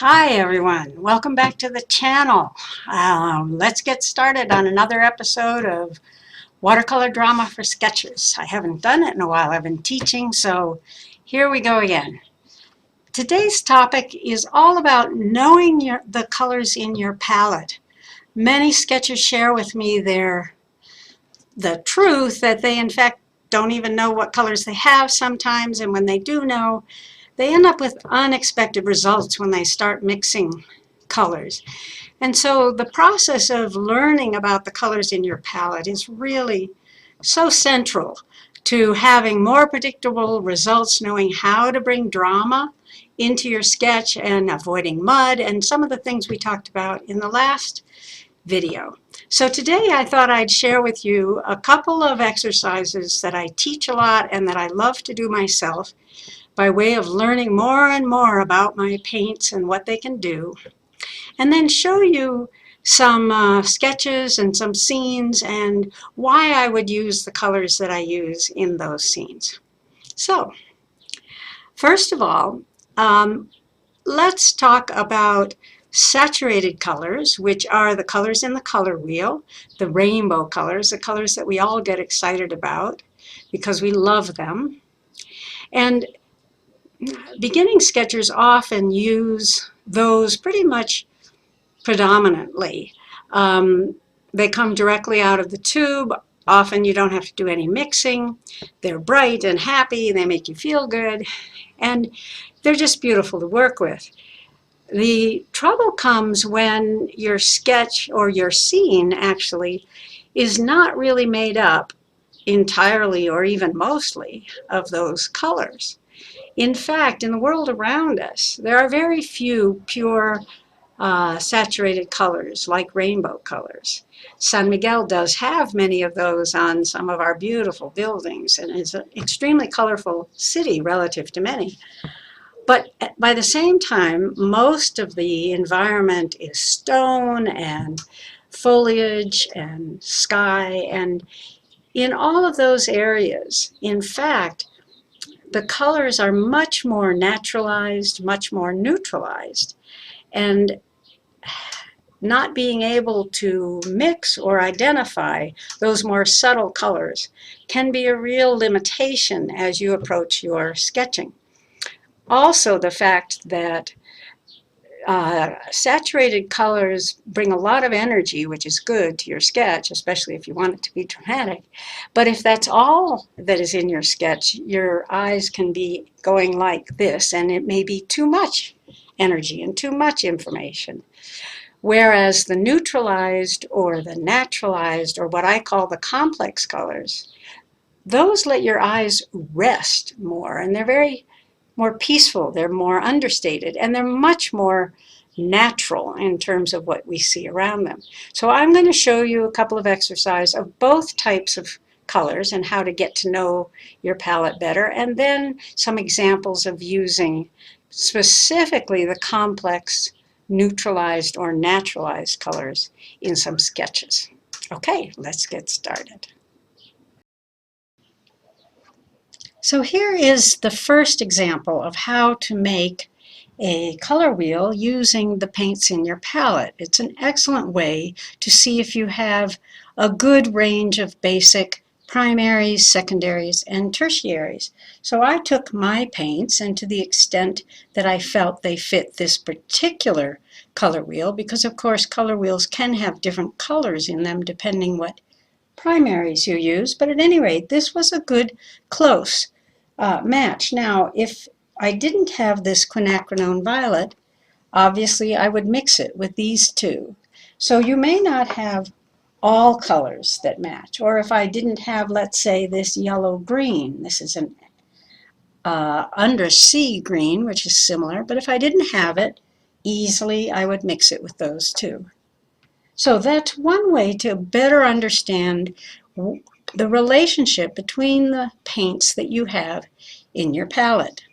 Hi everyone, welcome back to the channel. Let's get started on another episode of Watercolor Drama for Sketchers. I haven't done it in a while, I've been teaching, so here we go again. Today's topic is all about knowing the colors in your palette. Many sketchers share with me the truth that they in fact don't even know what colors they have sometimes, and when they do know, they end up with unexpected results when they start mixing colors. And so the process of learning about the colors in your palette is really so central to having more predictable results, knowing how to bring drama into your sketch and avoiding mud and some of the things we talked about in the last video. So today I thought I'd share with you a couple of exercises that I teach a lot and that I love to do myself by way of learning more and more about my paints and what they can do, and then show you some sketches and some scenes and why I would use the colors that I use in those scenes. So, first of all, let's talk about saturated colors, which are the colors in the color wheel, the rainbow colors, the colors that we all get excited about because we love them. And beginning sketchers often use those pretty much predominantly. They come directly out of the tube. Often you don't have to do any mixing. They're bright and happy. They make you feel good. And they're just beautiful to work with. The trouble comes when your sketch or your scene actually is not really made up entirely or even mostly of those colors. In fact, in the world around us, there are very few pure saturated colors like rainbow colors. San Miguel does have many of those on some of our beautiful buildings and is an extremely colorful city relative to many. But by the same time, most of the environment is stone and foliage and sky, and in all of those areas, in fact, the colors are much more naturalized, much more neutralized, and not being able to mix or identify those more subtle colors can be a real limitation as you approach your sketching. Also, the fact that saturated colors bring a lot of energy, which is good to your sketch, especially if you want it to be dramatic. But if that's all that is in your sketch, your eyes can be going like this, and it may be too much energy and too much information. Whereas the neutralized or the naturalized, or what I call the complex colors, those let your eyes rest more, and they're very more peaceful, they're more understated, and they're much more natural in terms of what we see around them. So I'm going to show you a couple of exercises of both types of colors and how to get to know your palette better, and then some examples of using specifically the complex neutralized or naturalized colors in some sketches. Okay, let's get started. So here is the first example of how to make a color wheel using the paints in your palette. It's an excellent way to see if you have a good range of basic primaries, secondaries, and tertiaries. So I took my paints, and to the extent that I felt they fit this particular color wheel, because of course color wheels can have different colors in them depending what primaries you use, but at any rate, this was a good close match. Now, if I didn't have this quinacridone violet, obviously I would mix it with these two. So you may not have all colors that match, or if I didn't have, let's say, this yellow-green, this is an undersea green, which is similar, but if I didn't have it, easily I would mix it with those two. So that's one way to better understand the relationship between the paints that you have in your palette.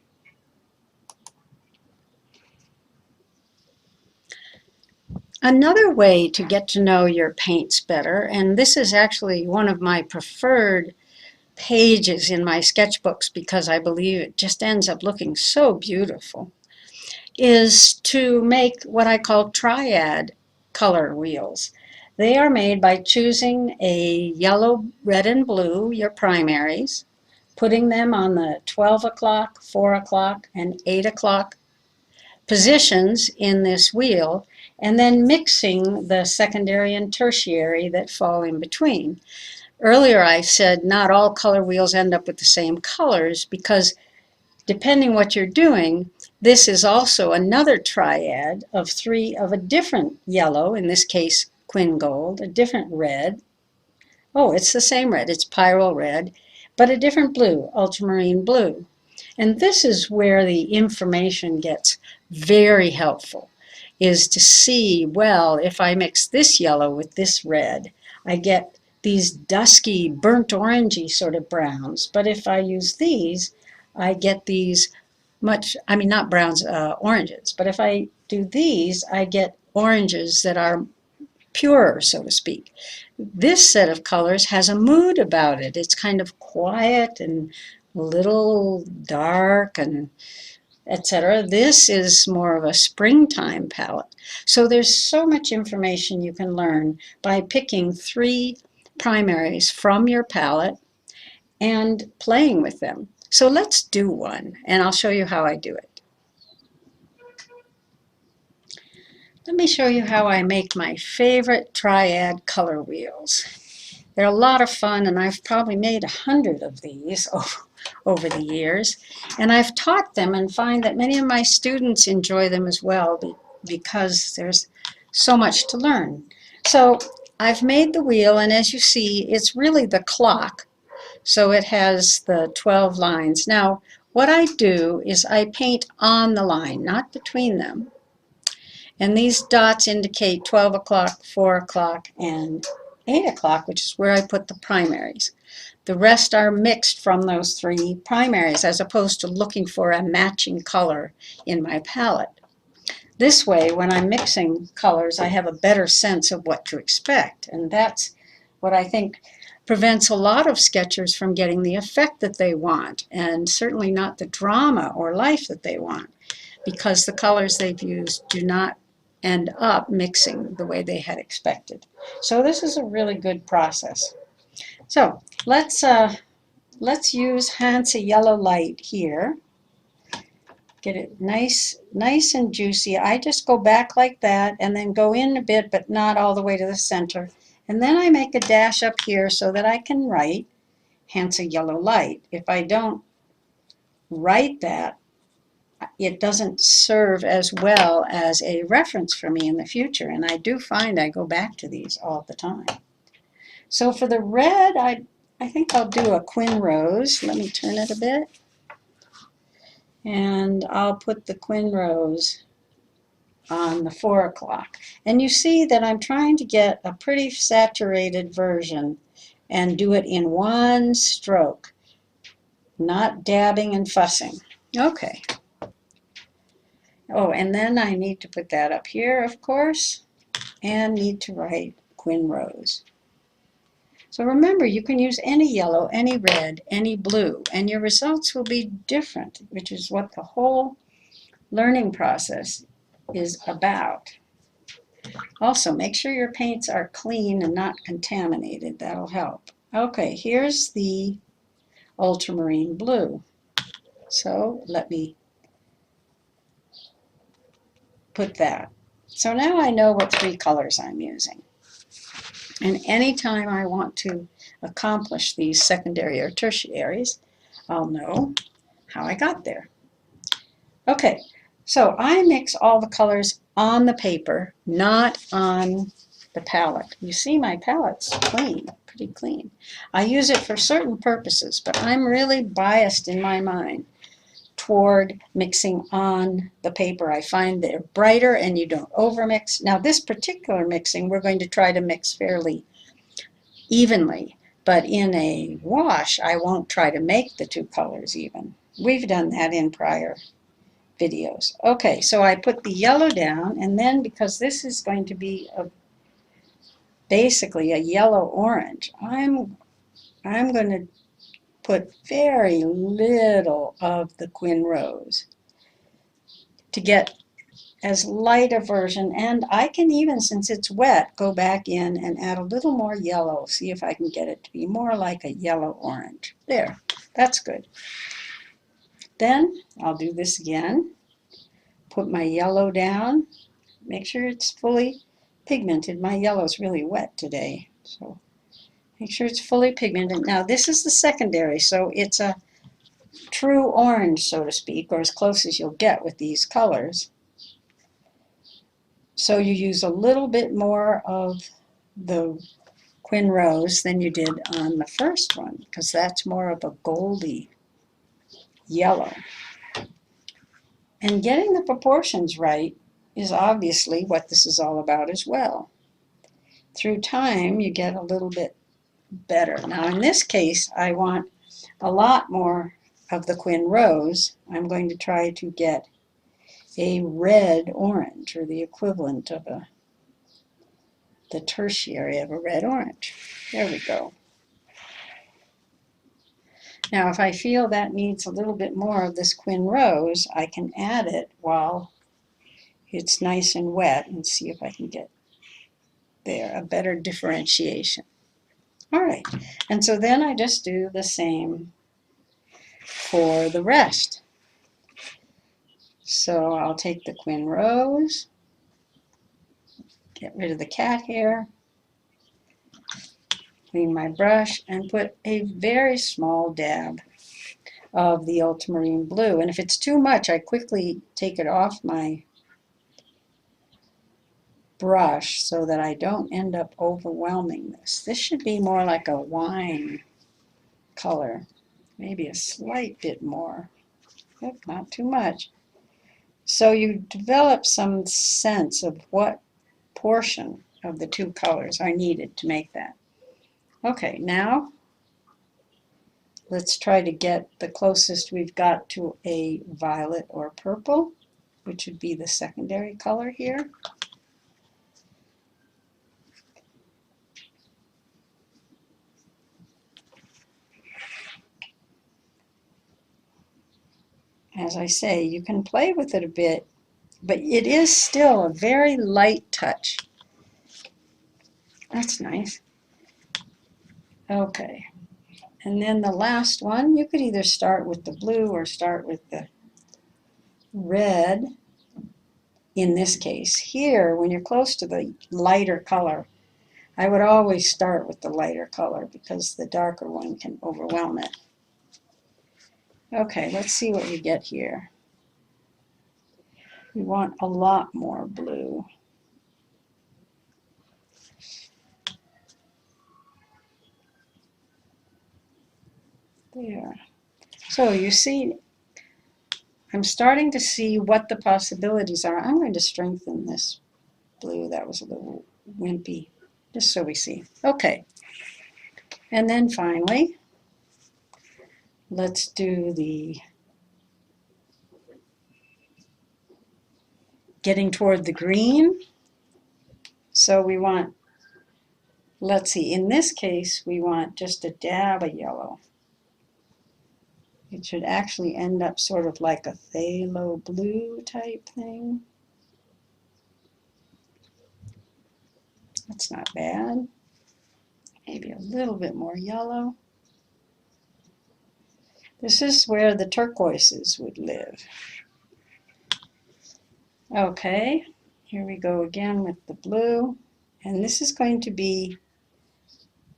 Another way to get to know your paints better, and this is actually one of my preferred pages in my sketchbooks because I believe it just ends up looking so beautiful, is to make what I call Triad color wheels. They are made by choosing a yellow, red, and blue, your primaries, putting them on the 12 o'clock, 4 o'clock, and 8 o'clock positions in this wheel, and then mixing the secondary and tertiary that fall in between. Earlier I said not all color wheels end up with the same colors because depending what you're doing, this is also another triad of three of a different yellow, in this case quin gold, a different red. Oh, it's the same red, it's pyrrole red, but a different blue, ultramarine blue. And this is where the information gets very helpful, is to see, well, if I mix this yellow with this red, I get these dusky, burnt orangey sort of browns. But if I use these, I get these not browns, oranges. But if I do these, I get oranges that are purer, so to speak. This set of colors has a mood about it. It's kind of quiet and a little dark and etc. This is more of a springtime palette. So there's so much information you can learn by picking three primaries from your palette and playing with them. So let's do one, and I'll show you how I do it. Let me show you how I make my favorite Triad color wheels. They're a lot of fun, and I've probably made 100 of these over the years. And I've taught them and find that many of my students enjoy them as well because there's so much to learn. So I've made the wheel, and as you see, it's really the clock. So it has the 12 lines. Now, what I do is I paint on the line, not between them. And these dots indicate 12 o'clock, 4 o'clock, and 8 o'clock, which is where I put the primaries. The rest are mixed from those three primaries, as opposed to looking for a matching color in my palette. This way, when I'm mixing colors, I have a better sense of what to expect. And that's what I think prevents a lot of sketchers from getting the effect that they want, and certainly not the drama or life that they want, because the colors they've used do not end up mixing the way they had expected. So this is a really good process. So let's use Hansa yellow light here. Get it nice and juicy. I just go back like that and then go in a bit, but not all the way to the center. And then I make a dash up here so that I can write Hansa yellow light. If I don't write that, it doesn't serve as well as a reference for me in the future. And I do find I go back to these all the time. So for the red, I think I'll do a quin rose. Let me turn it a bit. And I'll put the quin rose on the 4 o'clock. And you see that I'm trying to get a pretty saturated version and do it in one stroke, not dabbing and fussing. Okay. Oh, and then I need to put that up here, of course, and need to write quin rose. So remember, you can use any yellow, any red, any blue, and your results will be different, which is what the whole learning process is about. Also, make sure your paints are clean and not contaminated. That'll help. Okay, here's the ultramarine blue. So let me put that. So now I know what three colors I'm using. And anytime I want to accomplish these secondary or tertiaries, I'll know how I got there. Okay, so I mix all the colors on the paper, not on the palette. You see my palette's clean, pretty clean. I use it for certain purposes, but I'm really biased in my mind toward mixing on the paper. I find they're brighter and you don't overmix. Now this particular mixing, we're going to try to mix fairly evenly, but in a wash, I won't try to make the two colors even. We've done that in prior videos. Okay, so I put the yellow down, and then because this is going to be basically a yellow-orange, I'm going to put very little of the quin rose to get as light a version, and I can even, since it's wet, go back in and add a little more yellow. See if I can get it to be more like a yellow-orange. There, that's good. Then I'll do this again. Put my yellow down. Make sure it's fully pigmented. My yellow's really wet today, so make sure it's fully pigmented. Now this is the secondary, so it's a true orange, so to speak, or as close as you'll get with these colors. So you use a little bit more of the Quin Rose than you did on the first one, because that's more of a goldy yellow. And getting the proportions right is obviously what this is all about as well. Through time, you get a little bit better. Now in this case, I want a lot more of the Quin Rose. I'm going to try to get a red orange, or the equivalent of the tertiary of a red orange. There we go. Now if I feel that needs a little bit more of this Quin Rose, I can add it while it's nice and wet and see if I can get there a better differentiation. All right, and so then I just do the same for the rest. So I'll take the Quin Rose, get rid of the cat hair, clean my brush, and put a very small dab of the ultramarine blue. And if it's too much, I quickly take it off my brush so that I don't end up overwhelming this. This should be more like a wine color, maybe a slight bit more, but not too much. So you develop some sense of what portion of the two colors are needed to make that. Okay, now let's try to get the closest we've got to a violet or purple, which would be the secondary color here. As I say, you can play with it a bit, but it is still a very light touch. That's nice. Okay, and then the last one, you could either start with the blue or start with the red. In this case, here, when you're close to the lighter color, I would always start with the lighter color because the darker one can overwhelm it. Okay, let's see what we get here. We want a lot more blue. There. So you see, I'm starting to see what the possibilities are. I'm going to strengthen this blue. That was a little wimpy, just so we see. Okay. And then finally, let's do the getting toward the green. So we want, let's see, in this case, we want just a dab of yellow. It should actually end up sort of like a phthalo blue type thing. That's not bad. Maybe a little bit more yellow. This is where the turquoises would live. Okay, here we go again with the blue. And this is going to be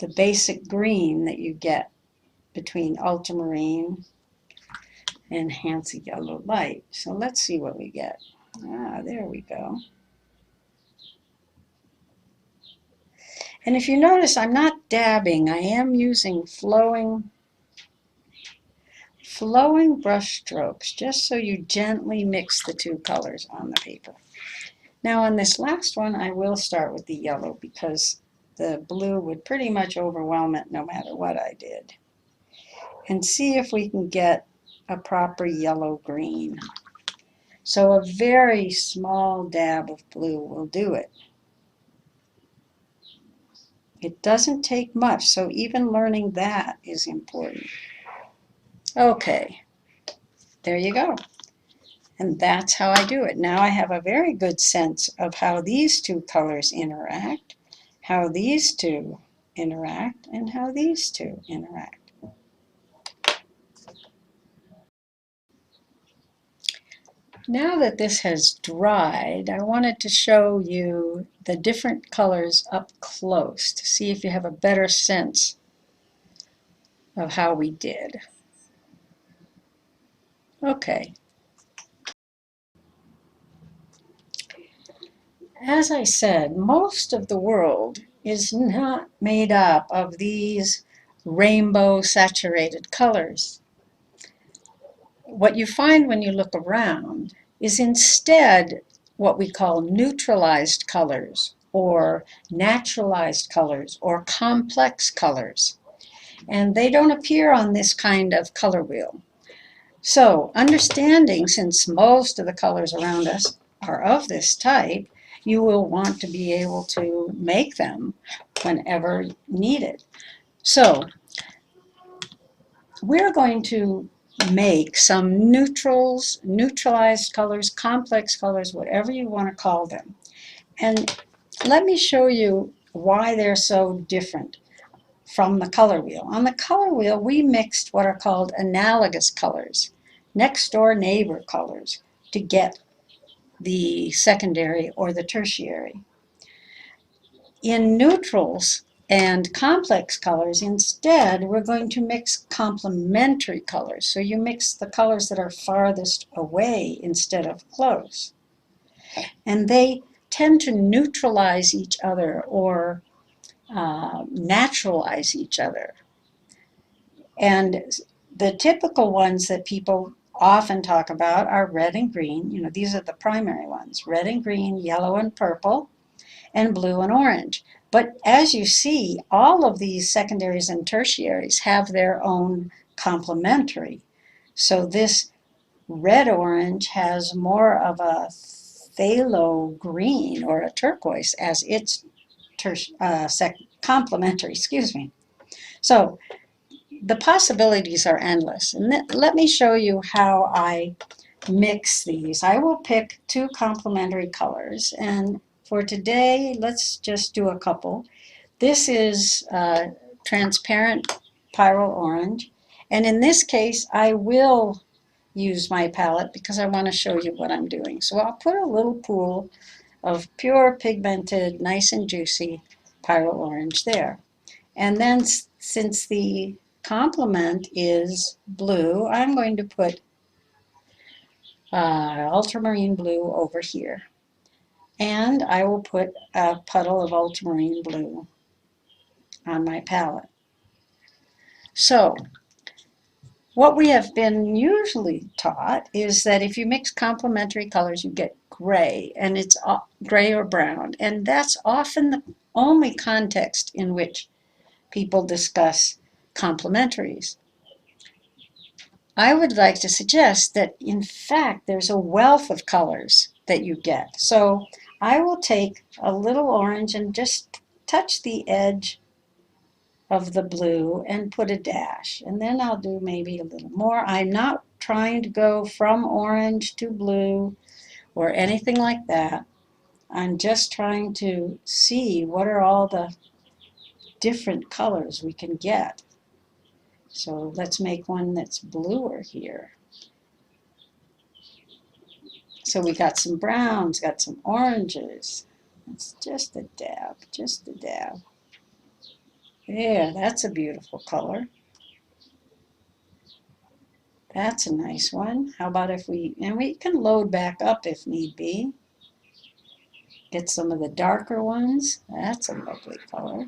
the basic green that you get between ultramarine and Hansa yellow light. So let's see what we get. Ah, there we go. And if you notice, I'm not dabbing. I am using flowing brush strokes, just so you gently mix the two colors on the paper. Now on this last one, I will start with the yellow because the blue would pretty much overwhelm it no matter what I did. And see if we can get a proper yellow-green. So a very small dab of blue will do it. It doesn't take much, so even learning that is important. Okay, there you go. And that's how I do it. Now I have a very good sense of how these two colors interact, how these two interact, and how these two interact. Now that this has dried, I wanted to show you the different colors up close to see if you have a better sense of how we did. Okay. As I said, most of the world is not made up of these rainbow saturated colors. What you find when you look around is instead what we call neutralized colors or naturalized colors or complex colors. And they don't appear on this kind of color wheel. So understanding, since most of the colors around us are of this type, you will want to be able to make them whenever needed. So we're going to make some neutrals, neutralized colors, complex colors, whatever you want to call them. And let me show you why they're so different from the color wheel. On the color wheel, we mixed what are called analogous colors, next door neighbor colors, to get the secondary or the tertiary. In neutrals and complex colors, instead, we're going to mix complementary colors. So you mix the colors that are farthest away instead of close. And they tend to neutralize each other or naturalize each other. And the typical ones that people often talk about are red and green. You know, these are the primary ones: red and green, yellow and purple, and blue and orange. But as you see, all of these secondaries and tertiaries have their own complementary. So this red-orange has more of a phthalo green or a turquoise as its complementary, excuse me. So the possibilities are endless. And let me show you how I mix these. I will pick two complementary colors, and for today, let's just do a couple. This is transparent pyrrole orange, and in this case, I will use my palette because I want to show you what I'm doing. So I'll put a little pool of pure pigmented, nice and juicy pyrrole orange there. And then since the complement is blue, I'm going to put ultramarine blue over here. And I will put a puddle of ultramarine blue on my palette. So what we have been usually taught is that if you mix complementary colors, you get gray, and it's gray or brown. And that's often the only context in which people discuss complementaries. I would like to suggest that, in fact, there's a wealth of colors that you get. So I will take a little orange and just touch the edge of the blue and put a dash. And then I'll do maybe a little more. I'm not trying to go from orange to blue or anything like that. I'm just trying to see what are all the different colors we can get. So let's make one that's bluer here. So we got some browns, got some oranges. It's just a dab, just a dab. There, that's a beautiful color. That's a nice one. How about if we can load back up if need be. Get some of the darker ones. That's a lovely color.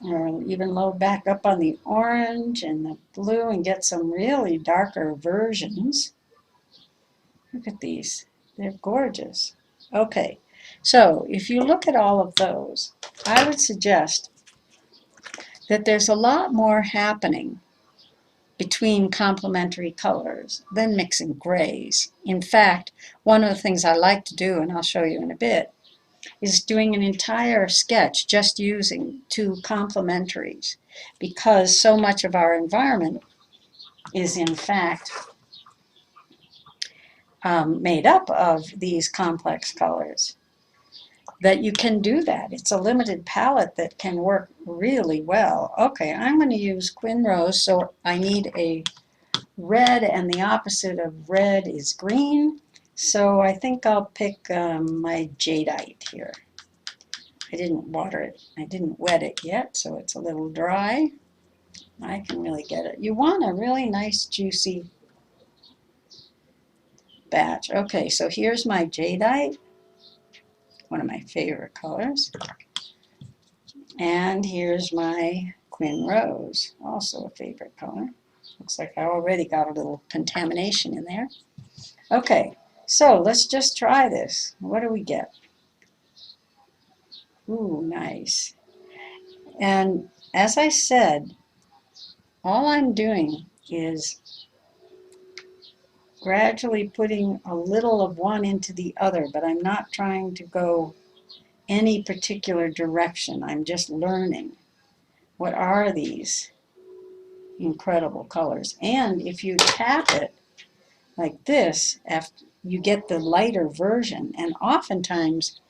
Or even load back up on the orange and the blue and get some really darker versions. Look at these. They're gorgeous. Okay, so if you look at all of those, I would suggest that there's a lot more happening between complementary colors than mixing grays. In fact, one of the things I like to do, and I'll show you in a bit, is doing an entire sketch just using two complementaries, because so much of our environment is in fact made up of these complex colors, that you can do that. It's a limited palette that can work really well. Okay, I'm going to use Quin Rose, so I need a red, and the opposite of red is green. So I think I'll pick my jadeite here. I didn't water it. I didn't wet it yet, so it's a little dry. I can really get it. You want a really nice, juicy batch. Okay, so here's my jadeite, one of my favorite colors. And here's my Quin Rose, also a favorite color. Looks like I already got a little contamination in there. Okay, so let's just try this. What do we get? Ooh, nice. And as I said, all I'm doing is gradually putting a little of one into the other, but I'm not trying to go any particular direction. I'm just learning. What are these incredible colors? And if you tap it like this, after you get the lighter version, and oftentimes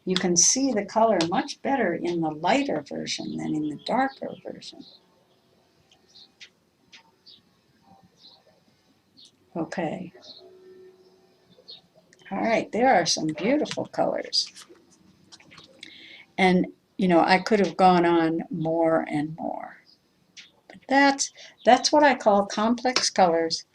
you can see the color much better in the lighter version than in the darker version. Okay. All right, there are some beautiful colors. And, you know, I could have gone on more and more. But that's what I call complex colors.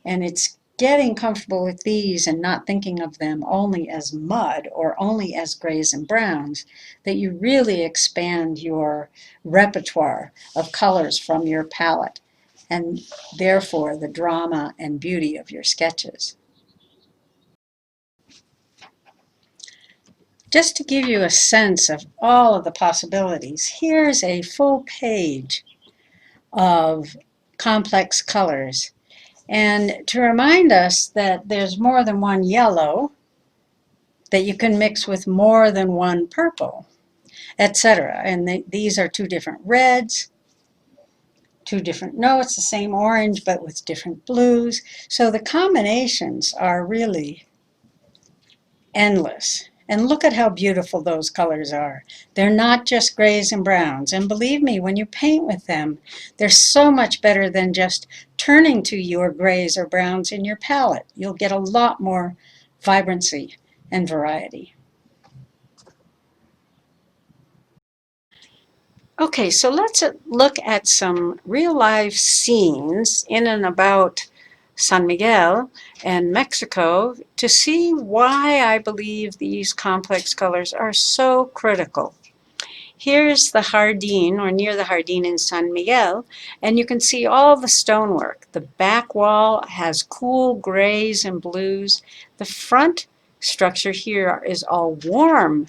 And it's getting comfortable with these and not thinking of them only as mud or only as grays and browns, that you really expand your repertoire of colors from your palette, and therefore the drama and beauty of your sketches. Just to give you a sense of all of the possibilities, here's a full page of complex colors. And to remind us that there's more than one yellow, that you can mix with more than one purple, etc. And these are two different reds, two different, no, it's the same orange, but with different blues. So the combinations are really endless. And look at how beautiful those colors are. They're not just grays and browns. And believe me, when you paint with them, they're so much better than just turning to your grays or browns in your palette. You'll get a lot more vibrancy and variety. Okay, so let's look at some real-life scenes in and about San Miguel and Mexico to see why I believe these complex colors are so critical. Here's the Jardín, or near the Jardín in San Miguel, and you can see all the stonework. The back wall has cool grays and blues. The front structure here is all warm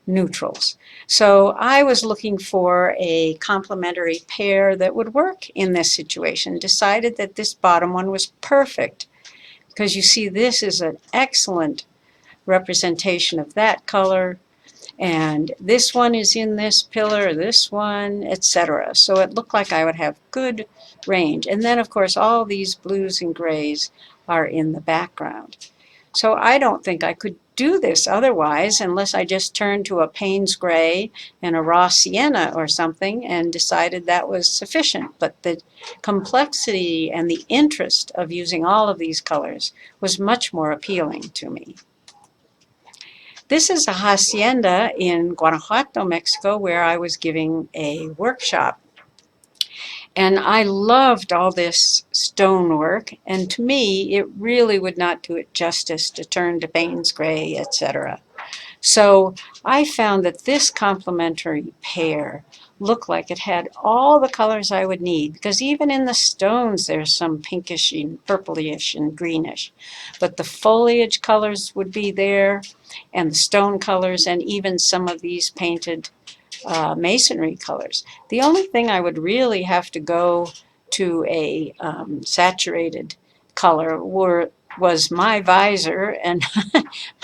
neutrals. So I was looking for a complementary pair that would work in this situation. Decided that this bottom one was perfect, because you see this is an excellent representation of that color, and this one is in this pillar, this one, etc. So it looked like I would have good range. And then of course all these blues and grays are in the background. So I don't think I could do this otherwise unless I just turned to a Payne's gray and a raw sienna or something and decided that was sufficient. But the complexity and the interest of using all of these colors was much more appealing to me. This is a hacienda in Guanajuato, Mexico, where I was giving a workshop. And I loved all this stonework, and to me, it really would not do it justice to turn to Payne's gray, etc. So I found that this complementary pair looked like it had all the colors I would need, because even in the stones there's some pinkish and purplish and greenish. But the foliage colors would be there, and the stone colors, and even some of these painted masonry colors. The only thing I would really have to go to a saturated color was my visor and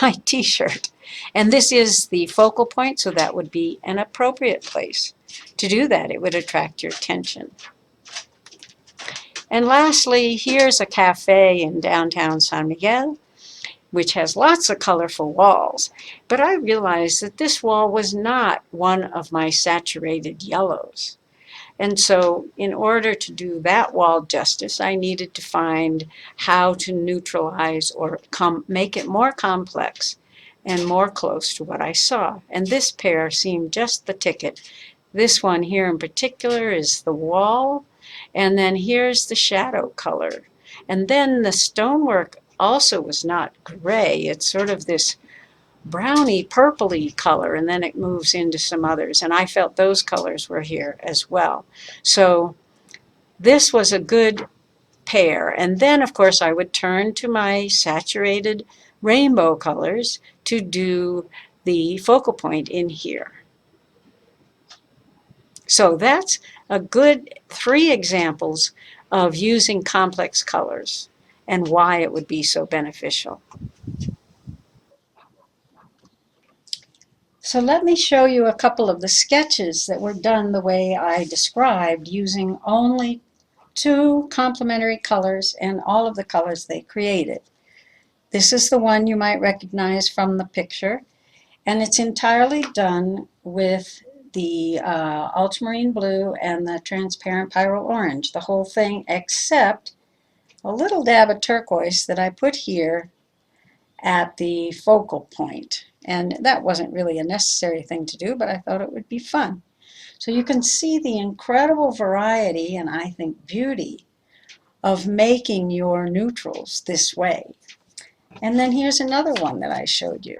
my t-shirt. And this is the focal point, so that would be an appropriate place to do that. It would attract your attention. And lastly, here's a cafe in downtown San Miguel. which has lots of colorful walls. But I realized that this wall was not one of my saturated yellows. And so in order to do that wall justice, I needed to find how to neutralize or make it more complex and more close to what I saw. And this pair seemed just the ticket. This one here in particular is the wall, and then here's the shadow color. And then the stonework also was not gray. It's sort of this browny purpley color, and then it moves into some others, and I felt those colors were here as well. So this was a good pair. And then of course I would turn to my saturated rainbow colors to do the focal point in here. So that's a good 3 examples of using complex colors and why it would be so beneficial. So let me show you a couple of the sketches that were done the way I described, using only 2 complementary colors and all of the colors they created. This is the one you might recognize from the picture, and it's entirely done with the ultramarine blue and the transparent pyrrole orange, the whole thing except a little dab of turquoise that I put here at the focal point. And that wasn't really a necessary thing to do, but I thought it would be fun. So you can see the incredible variety and I think beauty of making your neutrals this way. And then here's another one that I showed you.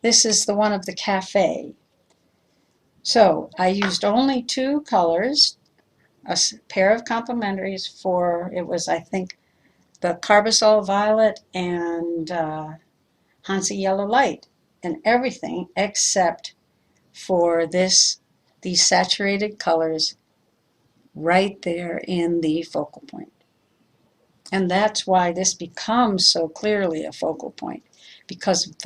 This is the one of the cafe. So I used only 2 colors, a pair of complementaries for, it was I think the Carbasol Violet and Hansa Yellow Light, and everything except for these saturated colors right there in the focal point. And that's why this becomes so clearly a focal point, because of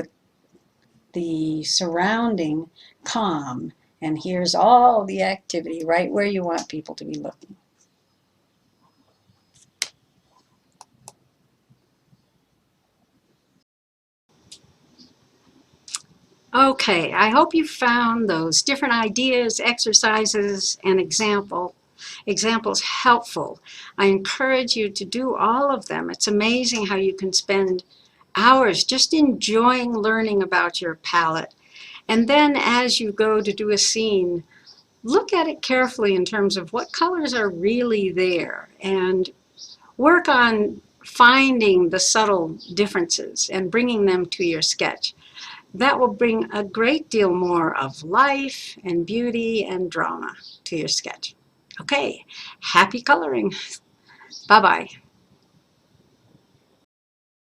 the surrounding calm, and here's all the activity right where you want people to be looking. Okay, I hope you found those different ideas, exercises, and examples helpful. I encourage you to do all of them. It's amazing how you can spend hours just enjoying learning about your palette. And then as you go to do a scene, look at it carefully in terms of what colors are really there, and work on finding the subtle differences and bringing them to your sketch. That will bring a great deal more of life and beauty and drama to your sketch. Okay, happy coloring. Bye-bye.